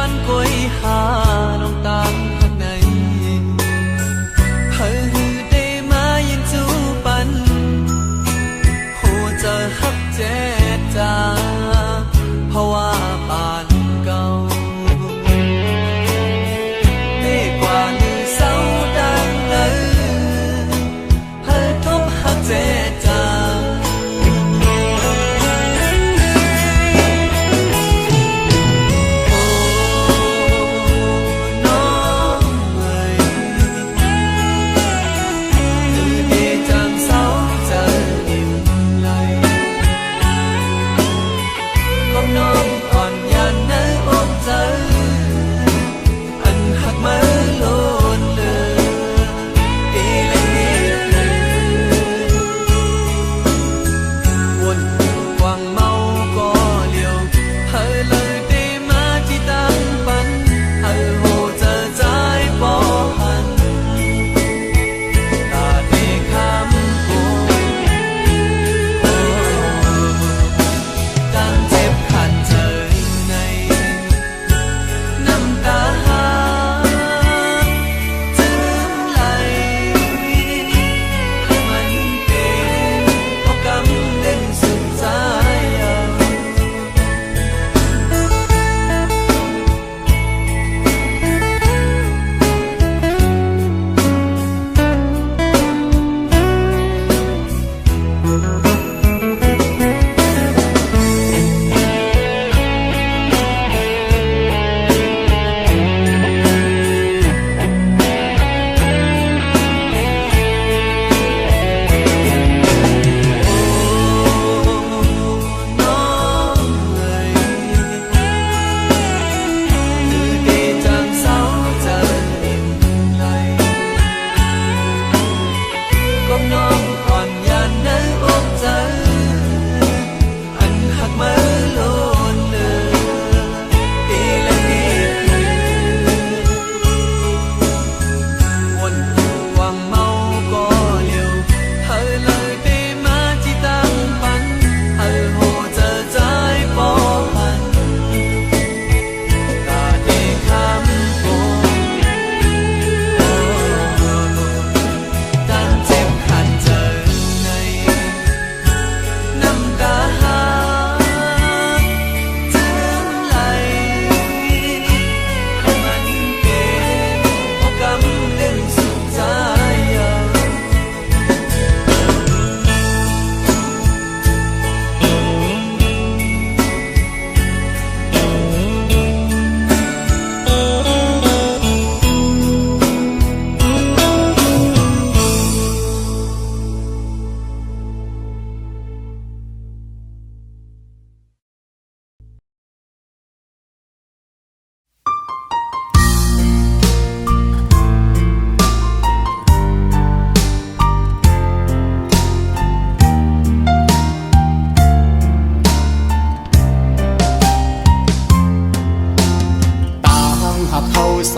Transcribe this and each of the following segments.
านกวยหาน้องตามข้างในเฮอได้มายังจูปันหัวใจฮักเจจาเพราะว่าปานเก่าดีกว่าลือเศร้าดังเลยเฮอทบฮักเจจา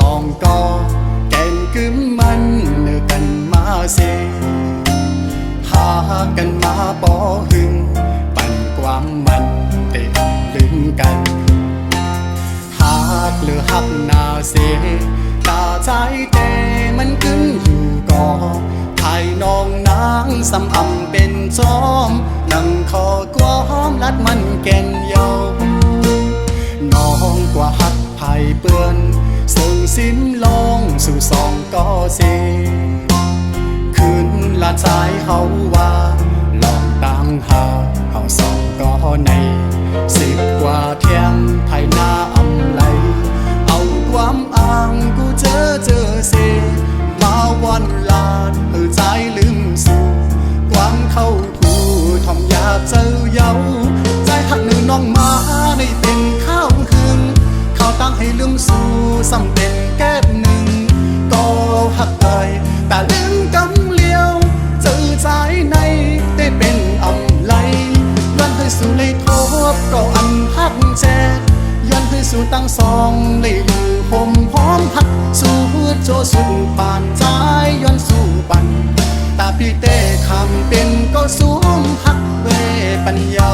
สองก็แก่นกึมมันเนื้อกันมาเสหากันมาบ่หึงปั่นความมันเตะลึงกันหากหรือหักนาเสตาใจแต่มันกึมอยู่ก่อไทยน้องนางสำอำเป็นจอมนั่งคอกว้อมลัดมันแก่นเยาน้องกว่าหักไผ่เปื้อนส่งสิ้นลงสู่สองก็เสคืนละใจเฮาว่าลองตั้งหาเฮาสองก็ใน10 กว่าเที่ยงไทยหน้าอำไลเอาความอ้างกูเจอเสมาวันลาดใจลืมสู่ความเข้าถูทอมอยากเจอเยาใจหักหนึ่งน้องมาในเป็นข้าวคืนข้าวตั้งให้ลืมสู่สำเป็นแก้มหนึ่งก็หักไปแต่ลืมกำเลี้ยวเจอใจในได้เป็นอำไลย้อนให้สู่เลยทบก็อันหักแจกย้อนให้สู่ตั้งสองได้อยู่ห่มหอมหักสู่โจสุดปานใจย้อนสู่ปันตาพี่เต้คำเป็นก็สูงหักเวปัญญา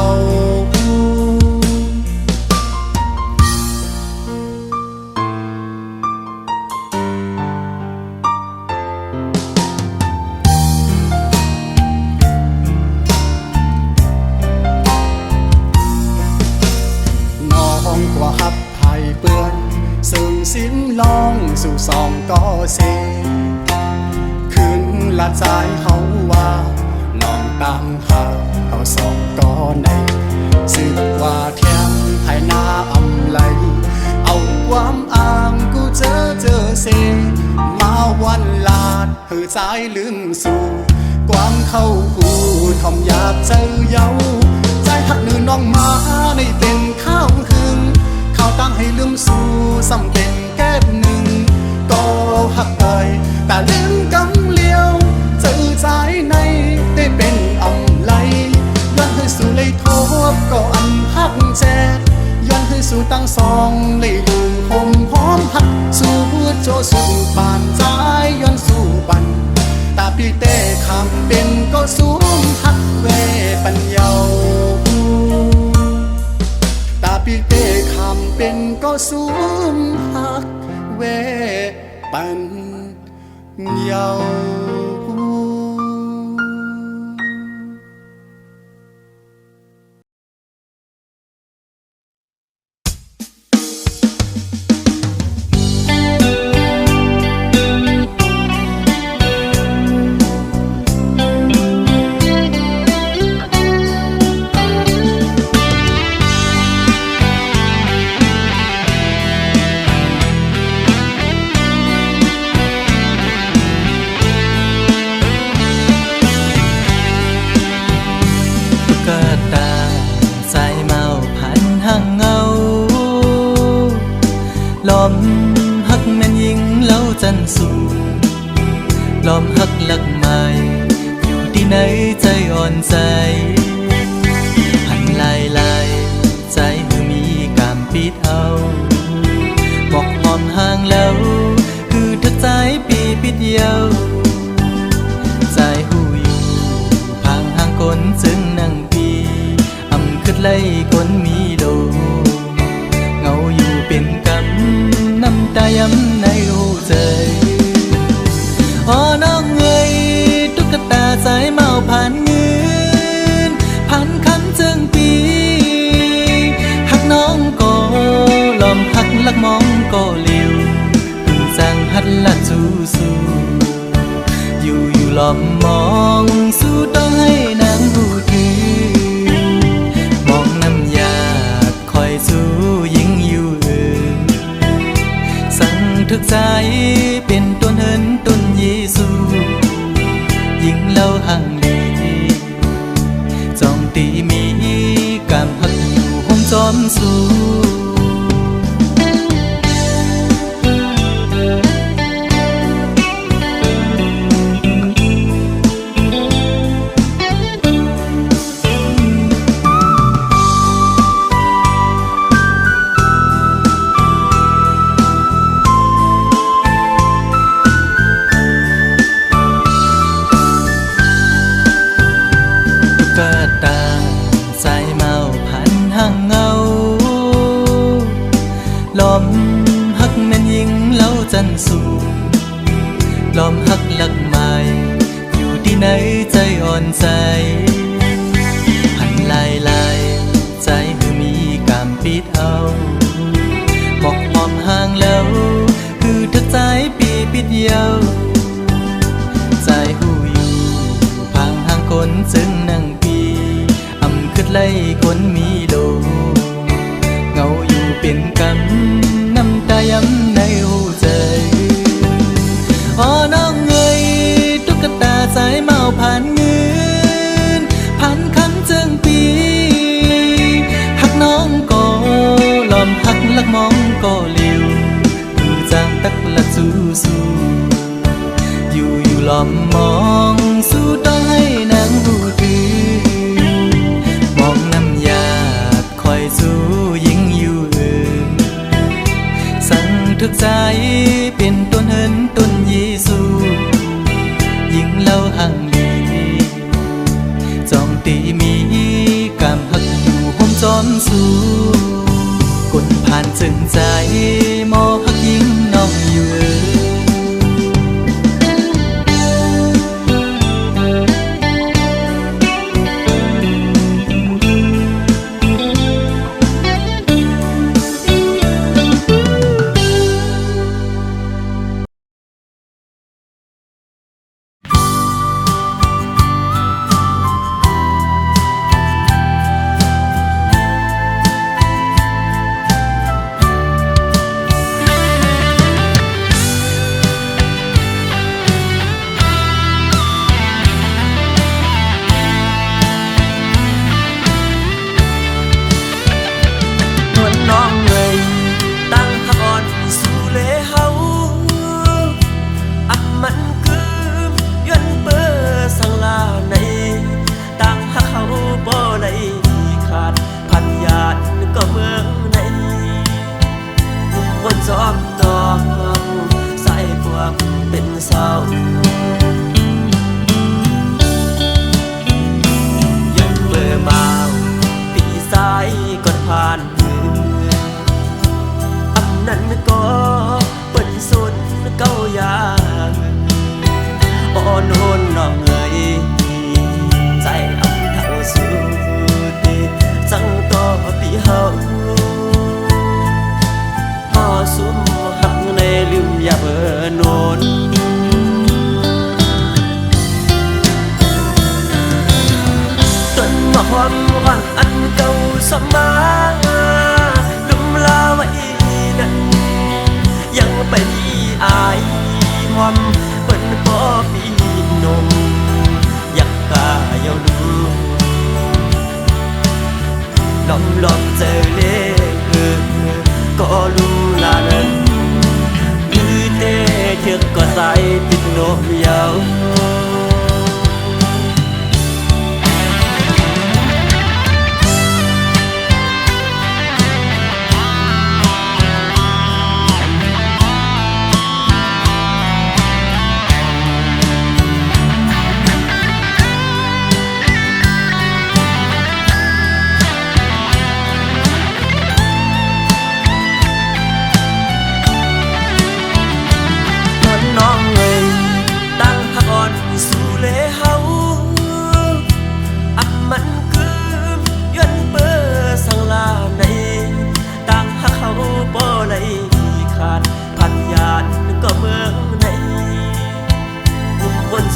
สู่สองก็เสคืนละใจเขาว่าน้องตามหาเขาสองก็ในสึกว่าเทียมให้หน้าอำไหลเอาความอ้างกูเจอเสมาวันลาดเหือใจลืมสู่ความเข้ากูทอมอยากเจอเย้าใจหักนือน้องมาในเป็นข้าวหึงข้าวตั้งให้ลืมสู่ซ้ำเป็นแก้หนึ่งก็หักเอ่ยแต่ลืมกำเลียวเจอใจในได้เป็นอำไหลย้อนให้สู่เลยทบก็อันหักแจกย้อนให้สู่ตั้งสองเลยลืมหอมหักสู่โจสู่ปานใจย้อนสู่ปันตาพี่เต้คำเป็นก็สูงหักเวปัญญาตาพี่เต้คำเป็นก็สูงหักเวปัญญาลมหักแม่นยิงเล่าจันสูลมหักหลักใหม่อยู่ที่ไหนใจอ่อนใจหันลายใจคือมีกามปิดเอาบอกหอมห่างแล้วคือทักใจปีปิดเดียวใจหูอยู่ห่างห่างคนจึงนั่งปีอำขึ้นไล่คนมีโลเงาอยู่เป็นกำน้ำตาย้ำในหูใจอ๋อน้องเอ๋ยตุ๊กตาสายเมาผ่านเงินผ่านคำจึงปีหักน้องก็ลอมหักลักมองก็เลี้ยวเพิ่งสร้างหัดละสู้อยู่ลอมมองสู้ต้องให้นางหูถือมองน้ำยาคอยสู้ยิ่งอยู่สั่งทึกใจเป็นต้นเหินต้นเยซูยิ่งเล่าห่างดีจองตีมีกามหักอยู่ห้องจอมสู้ลมหักแม่นยิงเล่าจันสูลมหักหลักใหม่อยู่ที่ไหนใจอ่อนใจหันลายใจคือมีกามปิดเอาบอกหอมห่างแล้วคือทักใจปีปิดเดียวใจหูอยู่พางห่างคนจึงนั่งปีอำขึ้นไล่คนมีโลเงาอยู่เป็นกำน้ำตาย้ำในหูใจอ๋อน้องเอ๋ยตุ๊กตาสายเมาผ่านเงินผ่านคำจึงปีหักน้องก็ลอมหักลักมองก็เลี้ยวคือจางตักละสู้อยู่ลอมมองสู้ต้องให้นางหูถือมองน้ำยาคอยสู้ยิ่งอยู่สั่งทึกใจเป็นต้นเหินต้นเยซูยิ่งเล่าห่างดีจองตีมีกามหักอยู่ห้องจอมสู้คนผ่านจึงใจมอหักยิ่งน้องอยู่ านเมืองอำนั้นก็เปิ้นสนเก้าอย่างอ่อนโหนน้องเอ๋ยใจอำเท่าสุดจังต่อปีเฮาพอสุมหักในลืมอย่าเบอโนนต้นมะฮอมหวังอันเก่าสมาลุมลาไว้นั้นยังเป็นอายหอมเปิ้นก็ปีนมอยากกาเยาลูลอมเจอเล่ก็ลุมลานั้นคือเต้เถือกก็ใส่ติดนมยาว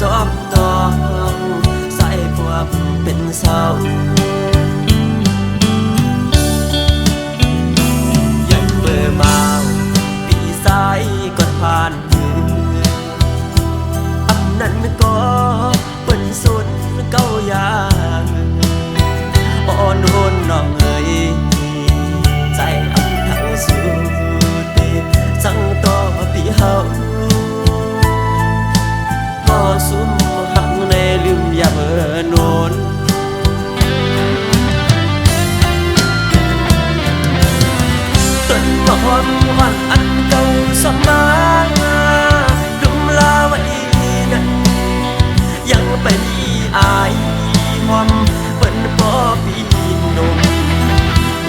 จอมน้องใส่พวกเป็นเศร้ายันเบอร์มาปีสายก่อนผ่านมืออำนั้นก็เปิ้นสนเก้าอย่างอ่อนโหนน้องเอ๋ยใจอำทั้งสุดจังต่อปีเฮาสุมหักในลืมอย่าเบอโนนต้นมะฮอมหวังอันเก่าสมาลุมลาไว้นั้นยังเป็นอายหอมเปิ้นพอปีนม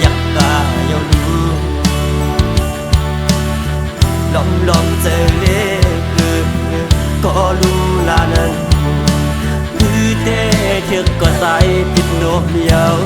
อยากกาเยาลูลอมเจอเล่ก็ลุมลานั้นคือเต้เถือกก็ใส่ติดนมยาว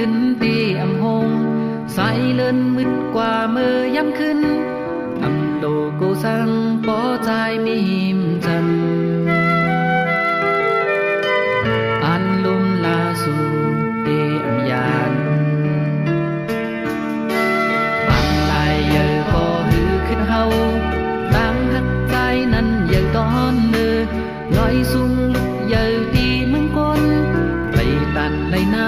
ตื่นตีอำหงสายเลินมืดกว่าเมื่อยามขึ้นอำโลกูสั่งปอใจมีหิมจันอันลุมลาสู่เตอำยานอันลายเยอะก็หือขึ้นเฮาตั้งหักใจนั้นเยอะตอนเมื่อลอยสูงลุกเยอะตีเมืองก้นไปตัดในนา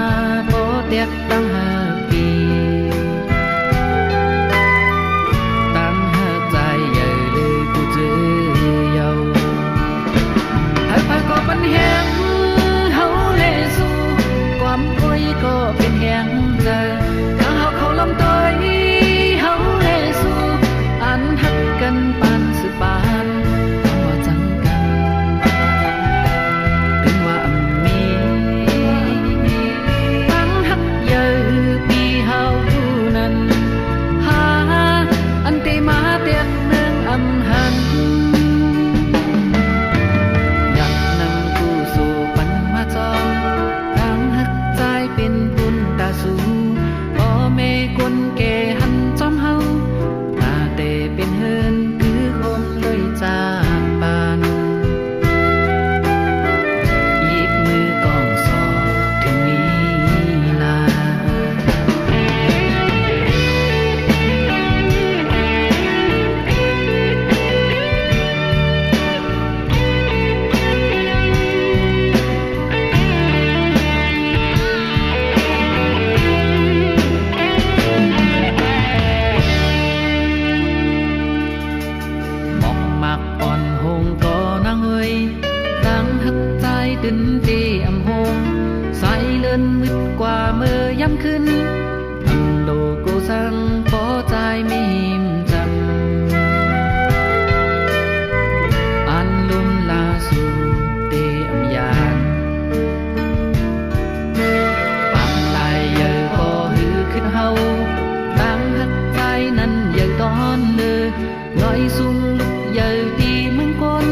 เด็กตั้งหาปีตั้งหาใจใหญ่เลยกูเจอเยาหากพาก็ปันแหงเฮาเลสู่ความป่วยก็เป็นแหงเจอข้างเฮาเขาลำต้อยเฮาเลสู่อันหักกันปานสืบปานว่าจังกัน ngồi xuống lúc giờ đi mừng con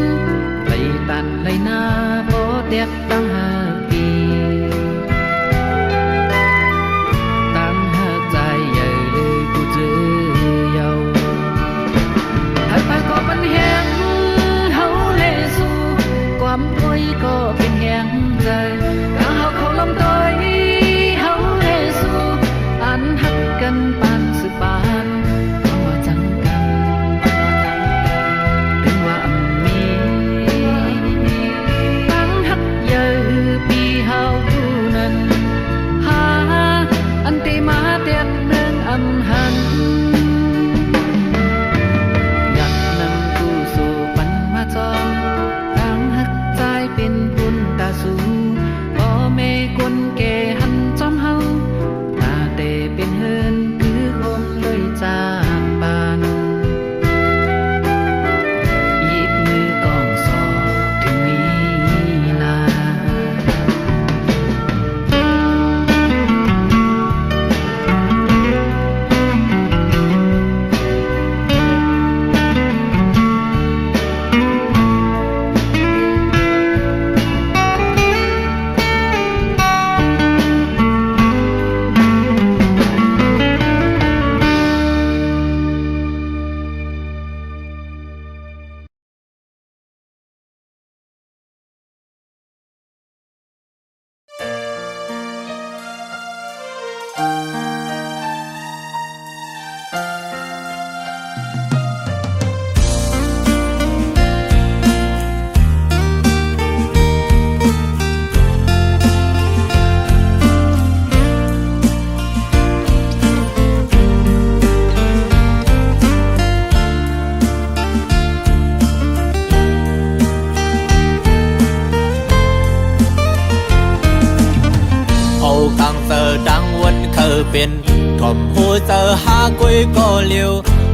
lấy tàn lấy na bỏ đẹp đang hà kỳ tăng hát dài giờ lời cô chữ giàu hai ba có bánh hẹn hấu lệ suความtôi có bên hẹn dài cả học khẩu lòng tôi hấu lệ su anh hát cần bàn sự bànเป็นทอมหัวเจอหากุยก็เลี้ยว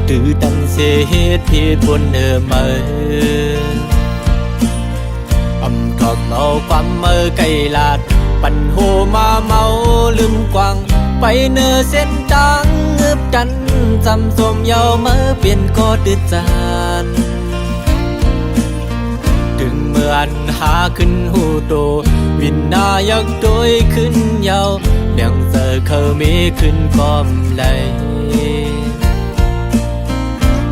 ตื้อตันเสียเหตุผิดบนเมื่อทอมเอาความเมื่อไกลลาดปั่นหัวมาเมาลืมกวางไปเนื้อเส้นจางเงือบจันจำสมเยาเมื่อเปลี่ยนก็ดื้อจานถึงเมื่อหาขึ้นหูโตวินนายักโดยขึ้นเยาเลี้ยงเจอเขามีขึ้นก้อมไหล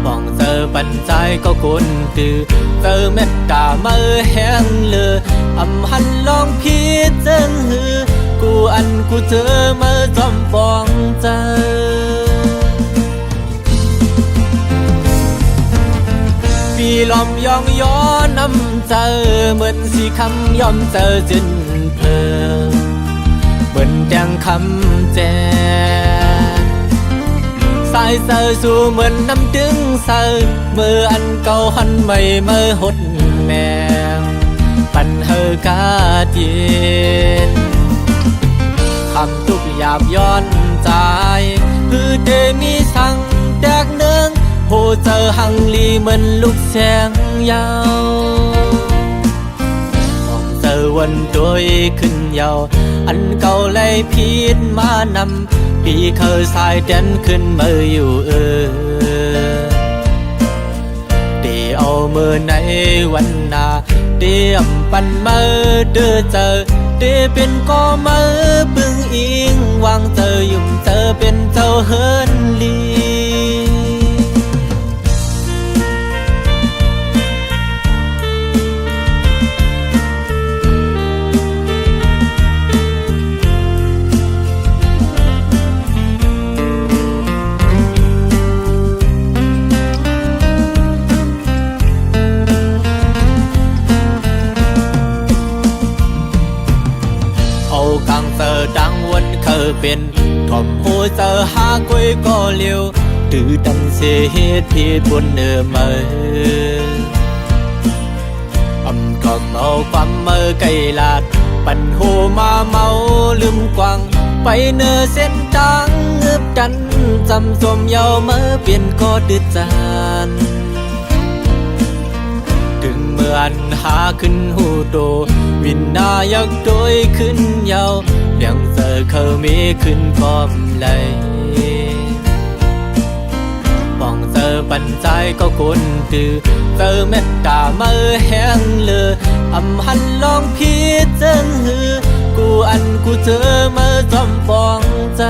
มองเจอปันใจก็คนตื่อเจอเม็ดตาเมื่อแห้งเลือหันลองพิจารณากูกูเจอเมื่อจอมปองเจอปีลอมยองย้อนน้ำเจอเหมือนสีคำยอมเจอจินเพลเหมือนแดงคำแจสายเสือสู่เหมือนน้ำดึงเสือเมื่ออันเก่าหันใหม่เมื่อหดแมงปันเฮอกาเทียนคำทุกหยาบย้อนใจคือเดมีสั่งแดกเนืองโหเจอหังลีเหมือนลูกแสงยาวมองเจอวันโดยขึ้นยาวอันเก่าเลยพิษมานำปีเคยสายเด่นขึ้นมาอยู่เดี๋ยวเอามือในวันนาเดี๋ยวปันมือเดือเจอเดี๋ยวเป็นก็มือปึงอิงวางเจอยุ่งเจอเป็นเจ้าเฮินลีดังวันเคยเป็นทอมหัวเจอหากุยก็เลี้ยวตื้อดันเสียเหตุผิดบนเมื่อทอมเอาความเมื่อไกลลาดปั่นหัวมาเมาลืมกวางไปเนื้อเส้นจางเงือบจันจำสมเยาเมื่อเปลี่ยนก็ดื้อจานถึงเมื่อหาขึ้นหูโตวินนายักโดยขึ้นเยาเลี้ยงเจอเขามีขึ้นก้อมไหลมอง เจอปัญใจก็คนตือเจอเม็ดตาเมื่อแห้งเลยอำหันลองพีเจงหือกูอันกูเจอเมื่อจอมฟองใจ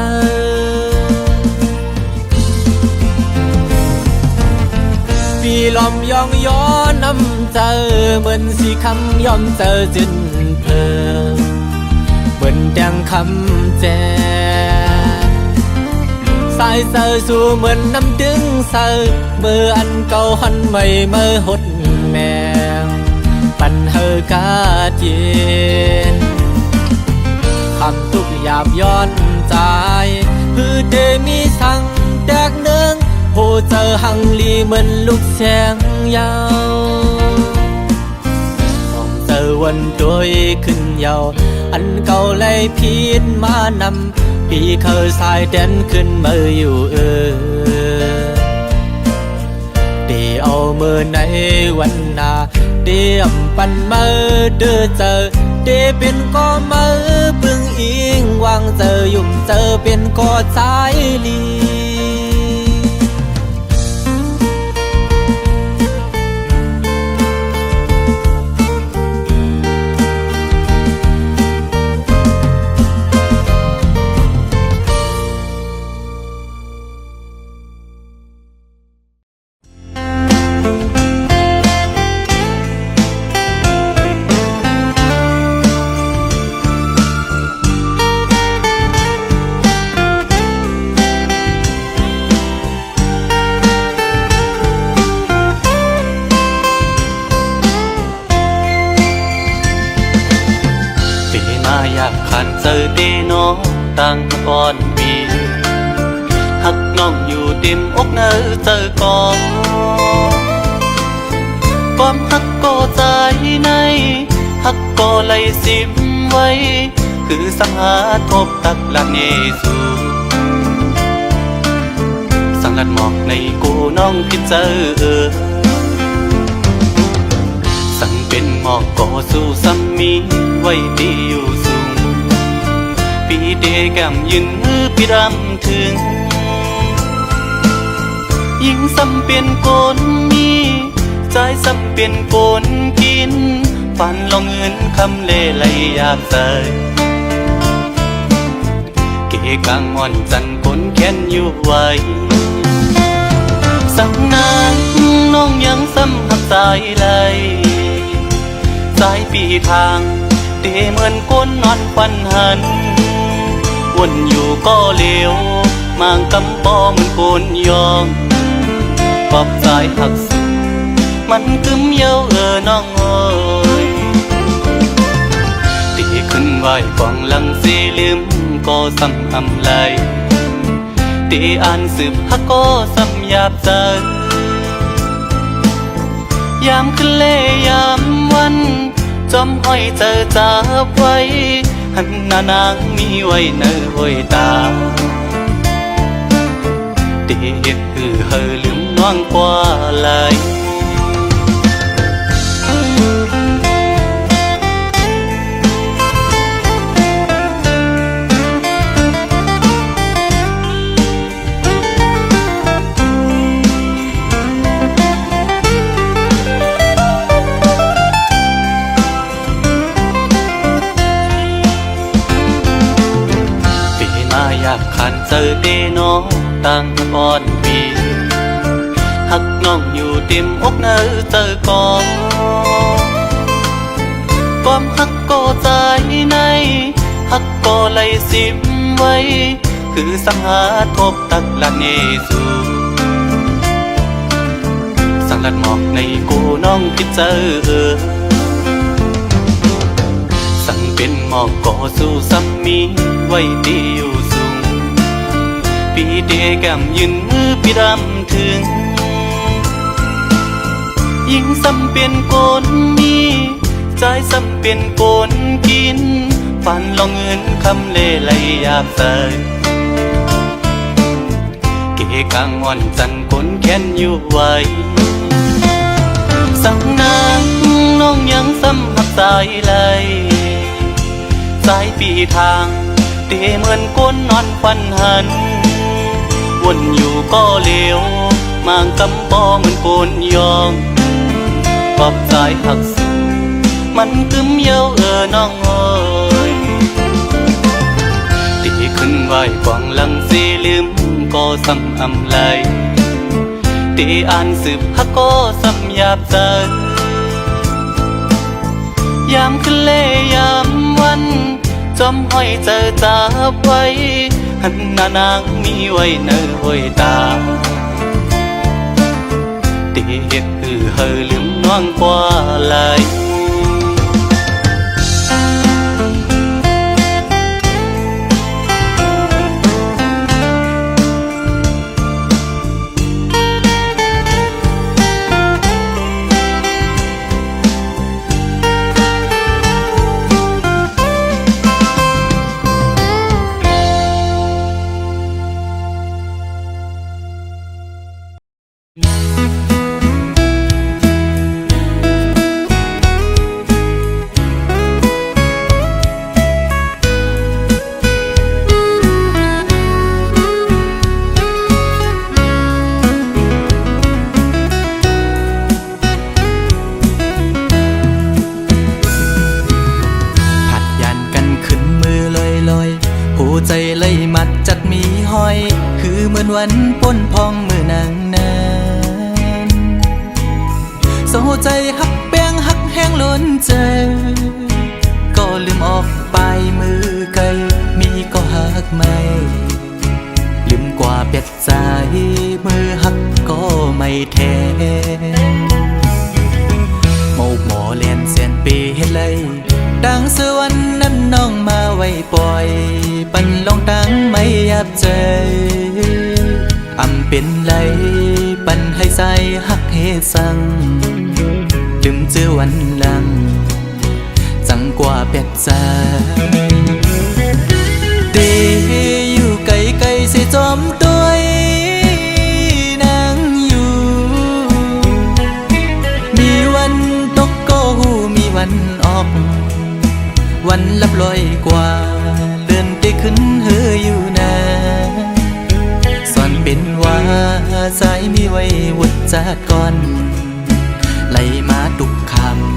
ปีลอมยองย้อนน้ำเจอเหมือนสีคำยอมเจอจินเพลเหมือนแดงคำแจสายเสือสู่เหมือนน้ำดึงเสือเมื่ออันเก่าหันใหม่เมื่อหดแมงปันเฮอกาเย็นคำทุกหยาบย้อนใจพือเดมีสั่งแตกเนืองโหเจอหังลีเหมือนลูกแสงยาวมองเจอวันโดยขึ้นยาวอันเก่าเลยพีดมานำปีเคยสายแดนขึ้นมาอยู่เดี๋ยวเอาเมื่อในวันหน้าเดี๋ยวปันมาเด้อเจอเดี๋ยวเป็นก็มาปึงอิงวางเจอยุ่มเจอเป็นก็สายลีเจอเดน้องต่างก่อนปีหักน้องอยู่เต็มอกเนอเจอก่อนความหักก็ใจในหักก็ไหลสิมไว้คือสังหาทบตักหลักเนสูสังลัดหมอกในกูน้องพิเจอสั่งเป็นหมอกก็สู้ซ้ำมีไว้ดีอยู่สูงปีเดแก้มยืนมือพี่รำถึงยิ่งซ้ำเป็นคนมีใจซ้ำเป็นคนกินฝันลองเงินคำเล่ไหลอยากใส่เกกางอ่อนจันคนแค้นอยู่ไว้สังนานน้องยังซ้ำหักสายไหลสายปีทางเดเหมือนคนนอนควันหันวนอยู่ก็เลวมางกำปอมันโกนยองปอบสายหักสุดมันกึมเย้าน้องเอ้ยตีขึ้นไหวกองหลังสีลืมก็ซ้ำอำไหลตีอ่านสืบฮักก็ซ้ำหยาบใจยามขึ้นเล่ยามวันจอมห้อยเจอจับไว้หันหน้านางมีไว้เนื้อห้อยตาเด็ดคือเฮอลืมน้องกว่าไหลขันเจอเดน้องต่างก่อนปีหักน้องอยู่เต็มอกเนอเจอก่อนความหักก็ใจในหักก็ไหลสิมไว้คือสังหาทบตักละเนสูสังลัดหมอกในกูน้องพิเจอสั่งเป็นหมอกก็สู้ซ้ำมีไว้ดีอยู่สูงปีเดแก้มยืนมือพี่รำถึงยิ่งซ้ำเป็นคนมีใจซ้ำเป็นคนกินฝันลองเงินคำเล่ไหลอยากใส่เกกางอ่อนจันคนแค้นอยู่ไว้สั่งนางน้องยังซ้ำหักสายไหลสายปีทางเตเหมือนก้นนอนควันหันวนอยู่ก็เลว มางกำปอเหมือนโกนยองกอบสายหักสูมันกึมเย้าน้องเอ้ยตีขึ้นไหวกวางลังสีลืมก็ซ้ำอำไลตีอ่านสืบฮักก็ซ้ำหยาบใจยามขึ้นเลยามวันจอมห้อยเจอจับไว้หันหน้านางมีไว้เนอห้อยตาตีเฮ็ดเฮอลืมน้องกว่าไหลใจเลยมัดจัดมีห้อยคือเหมือนวันป้นพองมือนางนั้นโซใจหักแป้งหักแห้งล้นใจก็ลืมออกไปมือไกลมีก็หักไม่ลืมกว่าเป็ดใจมือหักก็ไม่แทนโมกหมอเลียนเสียนปีเฮ็ดเลยดังสวรรค์นั้นน้องมาไว้ปล่อยปันลองตั้งไม่ยับใจอำเป็นไรปันให้ใจหักเฮสังลืมเจอวันหลังจังกว่าเป็ดใจเดอยู่ไกลไกลเสียจอมตัวนางอยู่มีวันตกก็หูมีวันออกวันลับลอยกว่าเลื่อนไปขึ้นเฮออยู่นะสอนเป็นว่าสายมีไว้วุดจัดก่อนไล่มาทุกค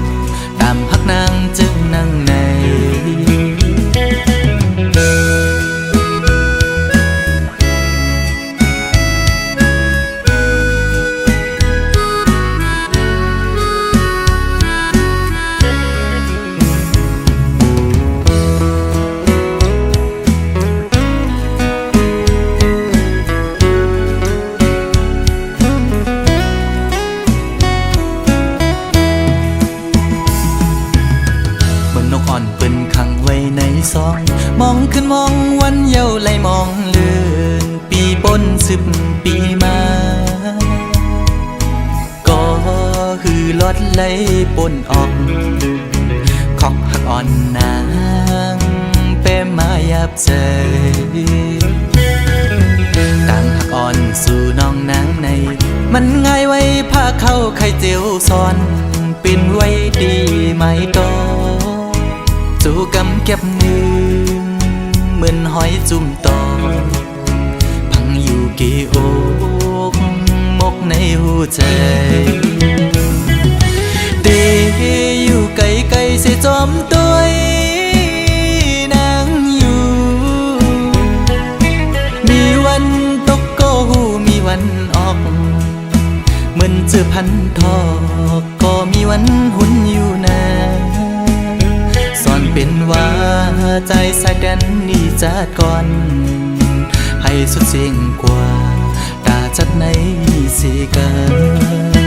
ำตามหักนางจึงนั่งในมองขึ้นมองวันเยาว์ไหลมองเลื่อนปีปน10 ปีมาก็ฮือลอดไหลปนออกขอกหักอ่อนนางเป้มายับใจต่างหักอ่อนสู่น้องนางในมันง่ายไว้พาเข้าไข่เจียวซ้อนเป็นไว้ดีไหมต่อสู่กำเก็บมือเหมือนหอยจุ่มตอพังอยู่กี่อกมกในหัวใจเดอยู่ไกลไกลเสียจอมตัวนางอยู่มีวันตกก็หูมีวันออกเหมือนเจอพันทอกก็มีวันหุ่นอยู่นะสอนเป็นว่าใจสายแดนนี่จัดก่อนให้สุดเสียงกว่าตาจัดในสีกัน